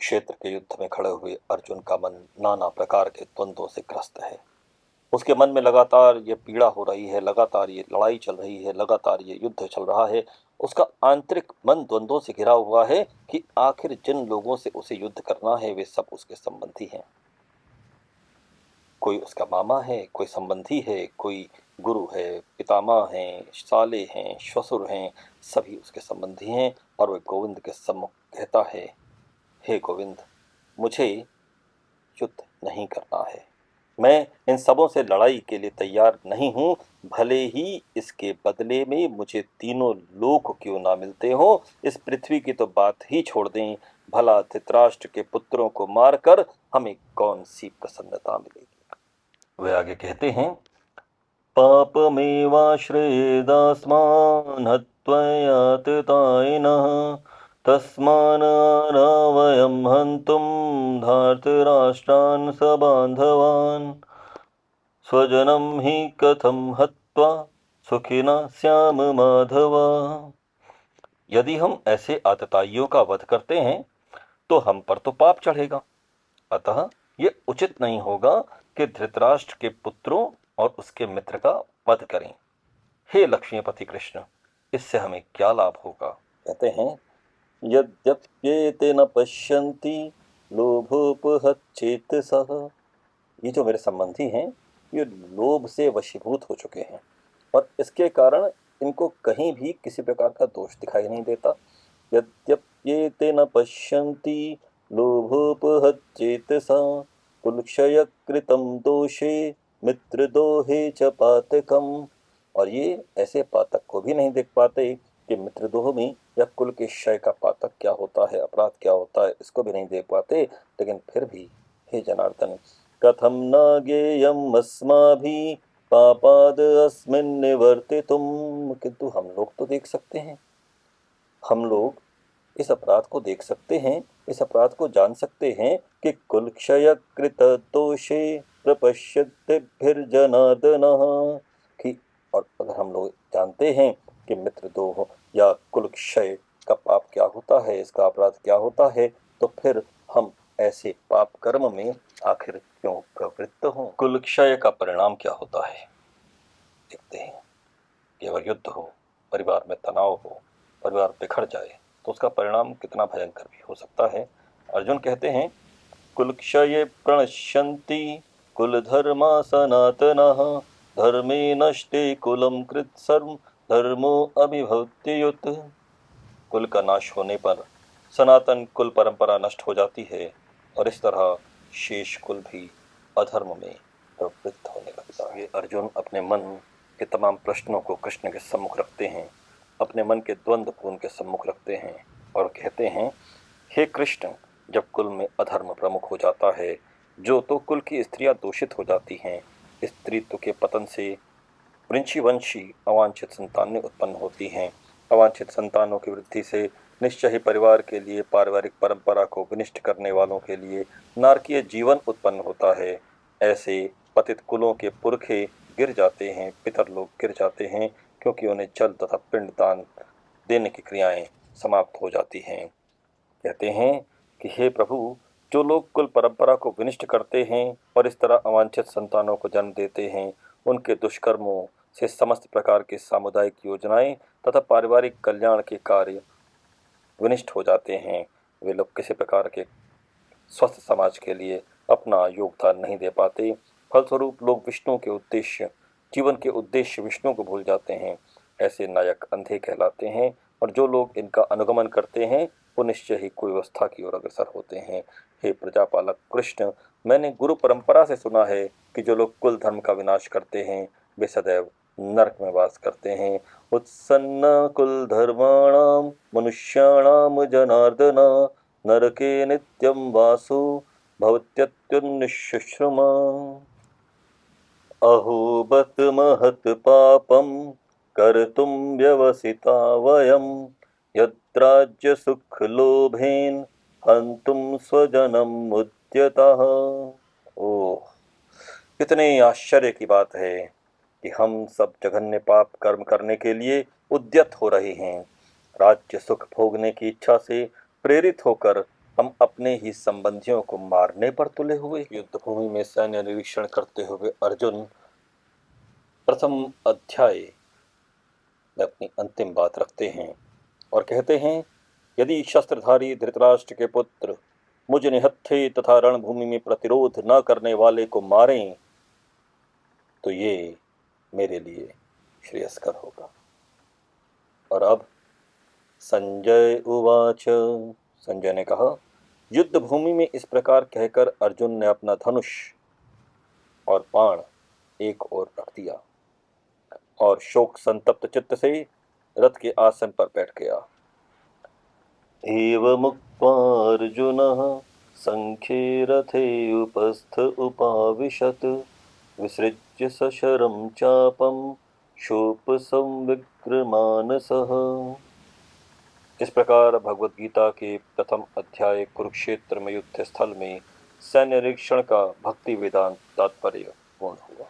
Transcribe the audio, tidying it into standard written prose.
कुरुक्षेत्र के युद्ध में खड़े हुए अर्जुन का मन नाना प्रकार के द्वंद्वों से ग्रस्त है। उसके मन में लगातार ये पीड़ा हो रही है, लगातार ये लड़ाई चल रही है, लगातार ये युद्ध चल रहा है। उसका आंतरिक मन द्वंद्वों से घिरा हुआ है कि आखिर जिन लोगों से उसे युद्ध करना है वे सब उसके संबंधी हैं। कोई उसका मामा है, कोई संबंधी है, कोई गुरु है, पितामह हैं, साले हैं, श्वशुर हैं, सभी उसके संबंधी हैं। और वह गोविंद के सम्मुख कहता है, हे गोविंद, मुझे युद्ध नहीं करना है। मैं इन सबों से लड़ाई के लिए तैयार नहीं हूं, भले ही इसके बदले में मुझे तीनों लोक क्यों ना मिलते हो। इस पृथ्वी की तो बात ही छोड़ दें, भला धृतराष्ट्र के पुत्रों को मारकर हमें कौन सी प्रसन्नता मिलेगी। वे आगे कहते हैं, पापमेवाश्रयेदास्मान् हत्वयाततायिनः तस्मान्नारावयं हन्तुं धार्तराष्ट्रान् सबान्धवान् स्वजनं हि कथं हत्वा सुखिनः स्याम माधव। यदि हम ऐसे आतताइयों का वध करते हैं तो हम पर तो पाप चढ़ेगा, अतः ये उचित नहीं होगा कि धृतराष्ट्र के पुत्रों और उसके मित्र का वध करें। हे लक्ष्मीपति कृष्ण, इससे हमें क्या लाभ होगा। कहते हैं, यद्यप्येते न पश्यन्ति लोभोपहतचेतसः। ये जो मेरे संबंधी हैं ये लोभ से वशीभूत हो चुके हैं और इसके कारण इनको कहीं भी किसी प्रकार का दोष दिखाई नहीं देता। यद्यप्येते न पश्यन्ति लोभोपहतचेतसः कुलक्षयकृतं दोषे मित्रदोहे च पातकम्। और ये ऐसे पातक को भी नहीं देख पाते कि मित्रदोह में या कुल के क्षय का पातक क्या होता है, अपराध क्या होता है, इसको भी नहीं देख पाते। लेकिन फिर भी हे जनार्दन, कथम न ज्ञेयम् अस्माभिः पापाद् अस्मिन् निवर्तितुम्। किंतु हम लोग तो देख सकते हैं, हम लोग इस अपराध को देख सकते हैं, इस अपराध को जान सकते हैं कि कुल क्षय कृत दोषे प्रपश्यद्भिर्जनार्दनः कि। और अगर हम लोग जानते हैं कि मित्रद्रोह या कुल क्षय का पाप क्या होता है, इसका अपराध क्या होता है, तो फिर हम ऐसे पाप कर्म में आखिर क्यों प्रवृत्त हों। कुल क्षय का परिणाम क्या होता है देखते हैं कि अगर युद्ध हो, परिवार में तनाव हो, परिवार बिखर जाए तो उसका परिणाम कितना भयंकर भी हो सकता है। अर्जुन कहते हैं, कुलक्षये प्रणश्यन्ति कुलधर्मा सनातनः धर्मे नष्टे कुलं कृत्सर्वं धर्मो अभिभूत्युत। कुल का नाश होने पर सनातन कुल परंपरा नष्ट हो जाती है और इस तरह शेष कुल भी अधर्म में प्रवृत्त होने लगता है। अर्जुन अपने मन के तमाम प्रश्नों को कृष्ण के सम्मुख रखते हैं, अपने मन के द्वंद्व को उनके सम्मुख रखते हैं और कहते हैं, हे कृष्ण, जब कुल में अधर्म प्रमुख हो जाता है, जो तो कुल की स्त्रियां दूषित हो जाती हैं, स्त्रीत्व के पतन से वृंशीवंशी अवांछित संतानें उत्पन्न होती हैं, अवांछित संतानों की वृद्धि से निश्चय ही परिवार के लिए, पारिवारिक परंपरा को विनिष्ट करने वालों के लिए नारकीय जीवन उत्पन्न होता है। ऐसे पतित कुलों के पुरखे गिर जाते हैं, पितर लोग गिर जाते हैं, क्योंकि उन्हें जल तथा पिंड दान देने की क्रियाएं समाप्त हो जाती हैं। कहते हैं कि हे प्रभु, जो लोग कुल परंपरा को विनिष्ट करते हैं और इस तरह अवांछित संतानों को जन्म देते हैं, उनके दुष्कर्मों से समस्त प्रकार की सामुदायिक योजनाएं तथा पारिवारिक कल्याण के कार्य विनिष्ट हो जाते हैं। वे लोग किसी प्रकार के स्वस्थ समाज के लिए अपना योगदान नहीं दे पाते। फलस्वरूप लोग विष्णु के उद्देश्य, जीवन के उद्देश्य विष्णु को भूल जाते हैं। ऐसे नायक अंधे कहलाते हैं और जो लोग इनका अनुगमन करते हैं वो निश्चय ही कुव्यवस्था की ओर अग्रसर होते हैं। हे प्रजापालक कृष्ण, मैंने गुरु परंपरा से सुना है कि जो लोग कुल धर्म का विनाश करते हैं वे सदैव नरक में वास करते हैं। उत्सन्न कुल धर्माणाम मनुष्याणाम जनार्दन नरके नित्यं वासो भवत्यत्युन्निश्रुमा। अहो बत महत् पापं कर्तुं व्यवसिता वयं यद्राज्य सुख लोभेन हन्तुं स्वजनं मुद्यतः। ओह, कितने आश्चर्य की बात है कि हम सब जघन्य पाप कर्म करने के लिए उद्यत हो रहे हैं। राज्य सुख भोगने की इच्छा से प्रेरित होकर हम अपने ही संबंधियों को मारने पर तुले हुए। युद्ध भूमि में सैन्य निरीक्षण करते हुए अर्जुन प्रथम अध्याय में अपनी अंतिम बात रखते हैं और कहते हैं, यदि शस्त्रधारी धृतराष्ट्र के पुत्र मुझ निहत्थे तथा रणभूमि में प्रतिरोध न करने वाले को मारें तो ये मेरे लिए श्रेयस्कर होगा। और अब संजय उवाच, संजय ने कहा, युद्ध भूमि में इस प्रकार कहकर अर्जुन ने अपना धनुष और बाण एक ओर रख दिया और शोक संतप्त चित्त से रथ के आसन पर बैठ गया। एवमुक्त्वा अर्जुनः संख्ये रथे उपस्थ उपाविशत् विसृज्य सशरं चापं शोकसंविग्रमानसः। इस प्रकार भगवद गीता के प्रथम अध्याय कुरुक्षेत्र में युद्ध स्थल में सैन्य निरीक्षण का भक्ति वेदांत तात्पर्य पूर्ण हुआ।